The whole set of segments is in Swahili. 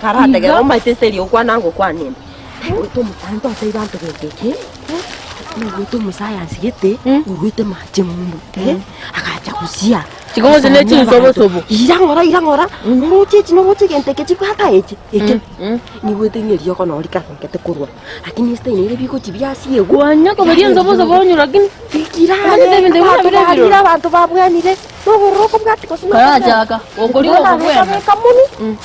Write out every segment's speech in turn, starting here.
karate ke oma iteseri okwa nango kwa nini uto mutanto atairanto geke uto musayansi gete uruite maje mundu akaja kusia chigoze ne chisobo irangora muchechi no muche gente ke chipaka eche eke ni wete ngerio kono rika ngete kurwa lakini este ni biko chibiasi ego wanya ko bari nzobo bonyu lakini fikira bira abantu babwanire no boroko bwati ko sima karajaga ogori ogwena kamuni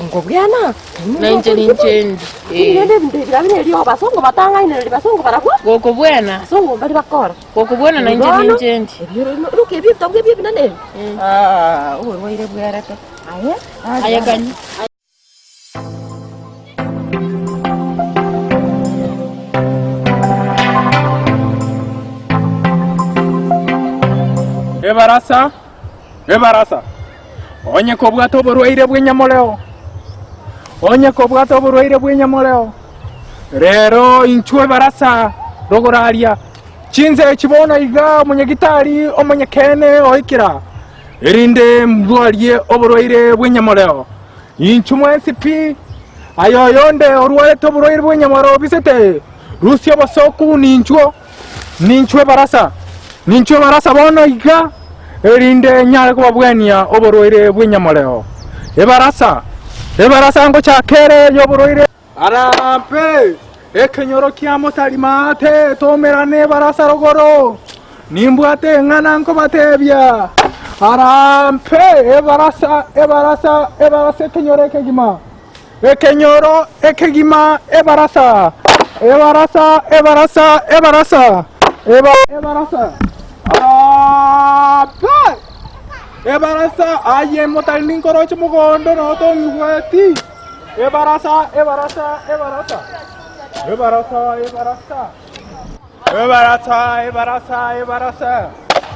ngobwana ninje nende ndabire rio basongo batanga ine basongo barakwa goko bwana basongo bali bakora goko bwana ninje ruke bibto ngebi binane uwe waire bwerete aya ganyi ebarasa onye ko bwato borwaire bw'enyamoleo rero inchwe barasa rogoraria chinze chibona iga umunyagitari umunyakene oikira erinde mbwarie oborwaire bw'enyamoleo inchumwe SP ayoyonde orwaite oborwaire bw'enyamoleo bisete rusio basoku ninchwe barasa bona iga erinde nyare kubabwenia oborwaire bw'enyamoleo ebarasa ngo chakere yoborwaire arampe ekenyoro kia motarimate tomerane barasa rogoro nimbwate ngana nko batebya arampe ebarasa kenyoro ekegima ebarasa ebarasa aye motalin koroch mugondo no to ngweti ebarasa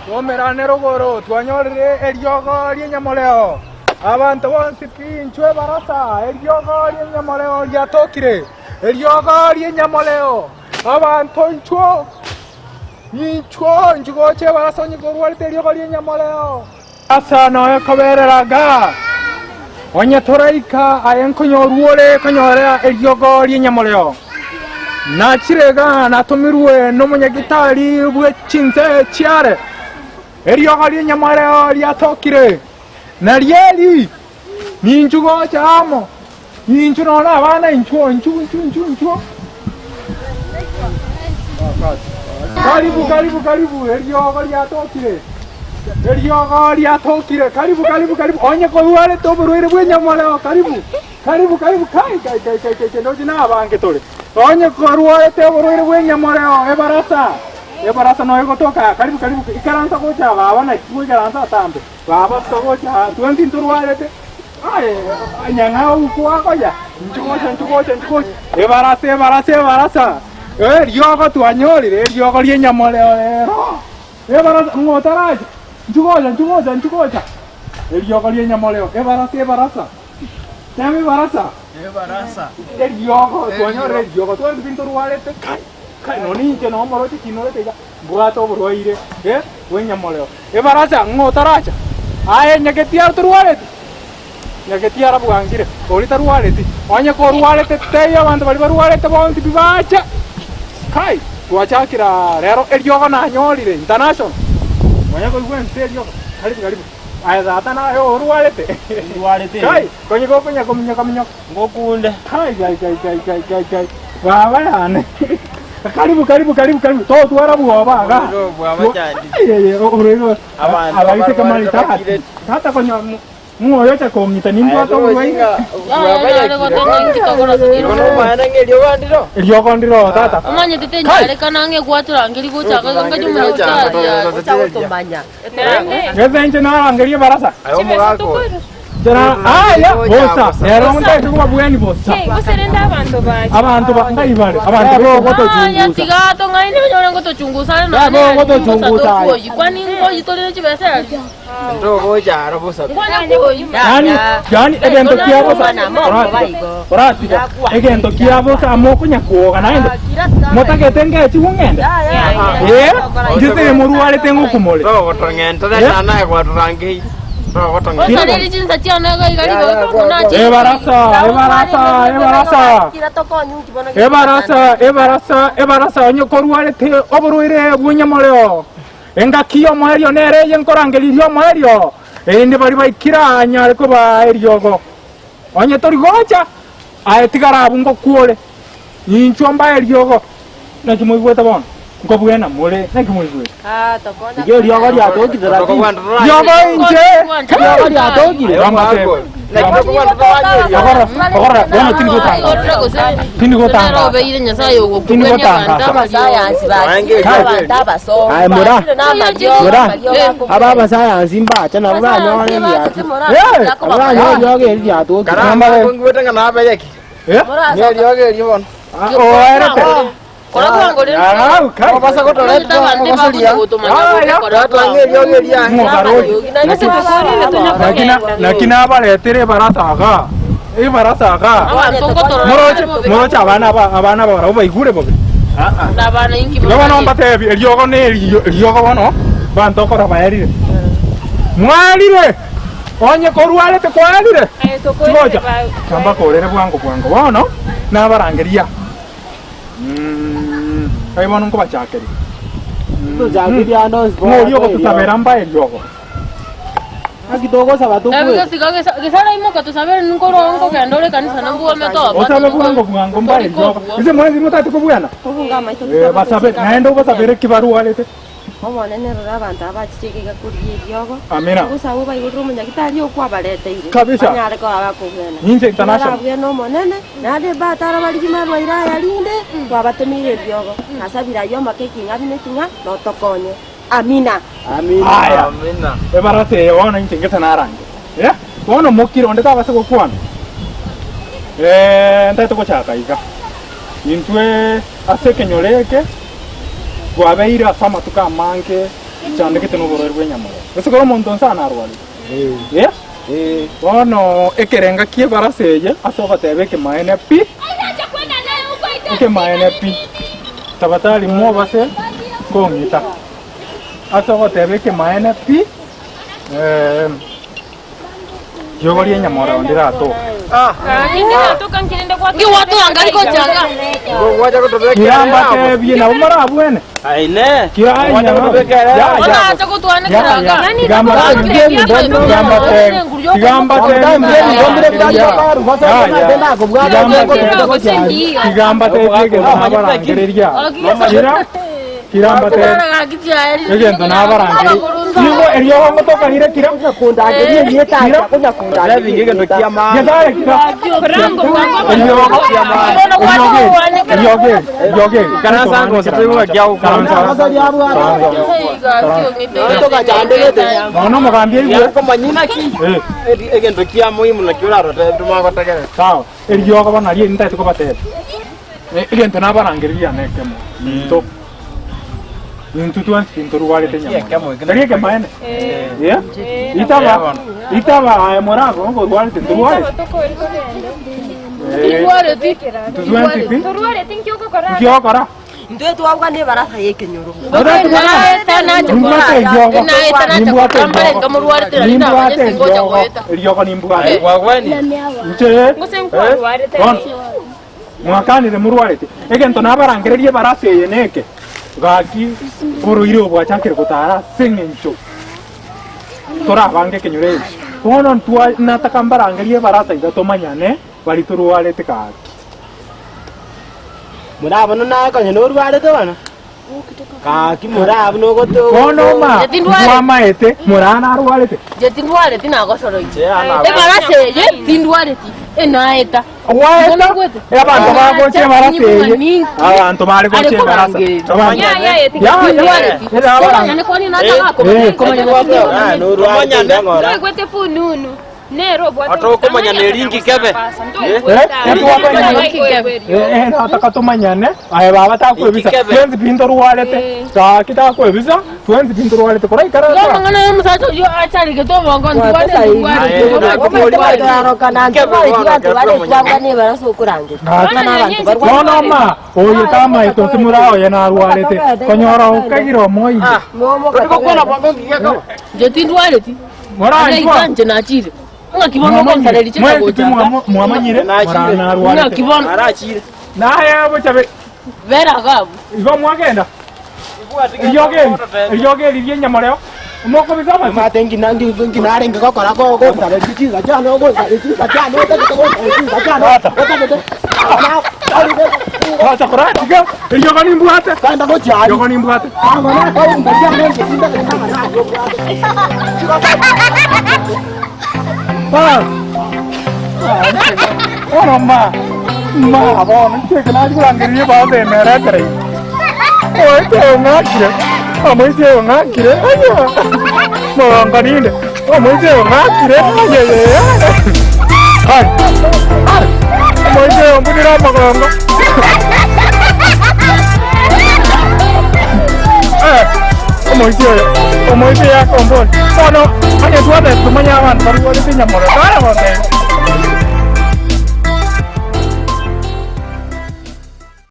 tomerane rogoro twanyorire eriogo ry'enyamoleo abantu bonsi pinchu ebarasa eriogo ry'enyamoleo ryatokire eriogo ry'enyamoleo abantu inchuo njugoche barasa nyikorwarite eriogo ry'enyamoleo asa no ekobereraga onye toraika ayenkonyoruore konyorera eriogo ry'enyamoleo nachirega natumirwe n'umunyagitari bw'echinze chiare eriogo ry'enyamoleo ryatokire narieri ninjugo chamo ninjunona abana inchuo karibu eriogo ryatokire karibu onye korware to borwere bw'enyamoleo karibu kai no jina abange tole onye korware to borwere bw'enyamoleo ebarasa no egotoka karibu ikaranza gocha abana ikaranza tambe baba gocha tuantin turware te nyanga ukwa koja nchugocha ebarasa eriogo twanyorire eriogo ry'enyamoleo rero ebarasa ngotaraje nchugocha eriogo ry'enyamoleo ebarasa eriogo twanyorire eriogo twinturwarete kai no ninje no morote kinorete ya bwato borwaire bw'enyamoleo ebarasa ngotaraje aye nyagetia turwarete nyagetiara bwangire ori tarwarete onye korwarete teya abantu bali barwarete bonsi bibacha kai twachakira rero eriogo nanyorire international moya ko gwen eriogo karibu aya data na yo orwarete kai konye ko konya ngokunde kai baba yane karibu to twara bwoba ga bwoba cyane orego abite kamali tata konya ngoyo cha komita nimba to wainga eriogo ndiro tata amanye tete kanange gwaturangiri gochaka ngajumura uchawo tombanya ngezenje narangerie barasa ayo mugako jana aya bosa rero ndetse kuba bweni bosa guserenda abantu ndayibare abantu bo gotochunguza tigato ngaine nyora gotochunguza na bo gotochunguza kwani ngo yitorere chibesa ndo goja bosa yani egento kia bosa oratika egento kia bosa amoko nyakuoga naende motagetenge chungende ndise muruare tengo kumole ro gotongento na nae gwaturangei Osa nili jinsa tiana ga igari go kunachi. Ebarasa onyokorware te oborwire bunyamoleo. Engakio mwerio nere yenkorangelirio mwerio. Ende bari baikira anyare ko ba eriogo. Onye tori gocha. Aetigara abungo kuole. Ninchomba eriogo. Na kimwigweta bon. Ngobwena mole na kimwigweta. Tokona. Ndio riogo rya toki zera. Yogo inje. Riogo rya toki. Ramate. Agora, bueno, tingo tanga. Obeire nyasaye ugo Tingo tanga. Abasayansi baso. Ai mura. Aba sayansi mbacha na buranyone byati. Buranyone riogo rya toki. Karamba ngwete ngana bayeki. Ni riogo ryo. O erete. Kora kwango rero. Kai. Basa ko tore to kosolia. Riogo rya. Nakina baletere barasaga. Barasaga. Morocha abana bara baigure bobe. Nabana inki. Bana mbate riogo ne riogo bono. Bantokora bayarire. Mwalire. Onye korwale te kwalire. Ngoja. Kamba korere bwango bono. Na barangeria. Ai bono ngo bachakeri. Jagiria ndo Ngorio ko tusabera mbaye riogo. Akidogo sabato Dabi gesara imoka tusabere nkorongo kendole kanisa nambuwa meto. Osabe bwango bwango mbaye riogo. Ise mwezi mutatu kubuyana. Basabe naendo basabere kibaru alete. Omonene rora abantu abachikega kuriye riogo. Amina. Usabo bayiguru munyagitari okwabareteire. Kabisa. Anyare ko abakugena. Ninje international. Abageno monene nade batara baligima rwaira yarinde twabatemire riogo. Nasabira yo makeki ngabine kinga no tokonye. Amina. Aya. Ebarate wona ingengesa narange. Wona mokiro ndeta base kokwana. Ndeta ko chaka iga. Intwe asekenyoleke. Gwabeira sama tukamanke cyane kite no bororwe nyamara. Ese ko umuntu nsana arwali. Wono ekerenga kie baraseye asoba tebeke maene pi. Eke maene pi. Tabatali mo base ko ngita. Asoba tebeke maene pi. Yogori nyamara ndira to. Ngi watu angali ko jaga. Wacha ko tobeke. Kiramba te bina umara abwene. Aine. Kiranya no bekere. Ona acha ko tuane kiraga. Kiramba te egento nabarangeri nibo eriyo ngotoka hire kiramba Kundagerie yeta kunya kunda. Vingi ndo kiama. gedare yoge Kana sango setewa gyau karanta. Toka jandegete. Ono mugambye iwe Ko manyina ki. Egento kiama muhimu na kiuraro te tumako tegere. sawa eriyo bana rie ntai ko batete egento nabarangeri ya nekemo to Intutuan pintu wale tenya. Tadi ke main? Ya. Itaba morago ngo wale tentu wale. Turuare tinkyo ko kora. Kyo kora. Ndio tuauga ne barasa yeke nyoro. Mwakani de murwarete. Egento nabarangererie barase yeneke. Gaki oro iro bwa chakere kutara sengencho. Tora bange kenyure. Kono ntua nataka mbarangerie barasa igatomanyane bali turuwarete ka. Mura bano na ko nyoru wale to bana. Ka ki mura bano ko to. Kono ma. Mama ete murana arwarete. Je tindware tina ko soro ite. E barase je tindware ti. Enaeta. Waeta. E abantu bagoche barase. Abantu bari goche barase. Ya ko ni nataka ko manya no ruanya ngora. Kwete fununu. Nero bwa Ato ko manya ne ringi kebe. Nataka tumanyane. Aye baba takwebisa. Twenzi pinto ruwalete. Ta kita kwebisa. Twenzi pinto ruwalete kora ikara. Yo mangana musacho yo achari ke to mongo Kono ma. Oye kama ito simurao yana ruwalete. Konyora ukagiro moi. Ko ko la bongo ngiyako. Je tindware ti. Moran kwa. Anje na chire. Nga kibono ko sareli chika gocha. Muamanyire. Nga kibono. Arachire. Naye abo chabe. Vera gabu. Igo mwagenda. Iryoge lirye moleo. Moko bizama. Matengi nangi narenga kokora ko sare chiza chano ko sare chiza chano chiza chano. Acha korati ga. Iryoga ni mbuate. Kanda ko chano. Iryoga ni mbuate. Ngona ko ndajano chiza chano. Ma bon, che kana jurangiri ba de mere kare. Oi te ngakire. Amoi te ngakire. Ayo. Mo nganinde. Amoi te ngakire. Ayo. Hai. Amoi te mbudira magongo. Amoi te ya kombon. Ono, anya tuwa de tumanya wan baru wale te nyamore. Kara bote.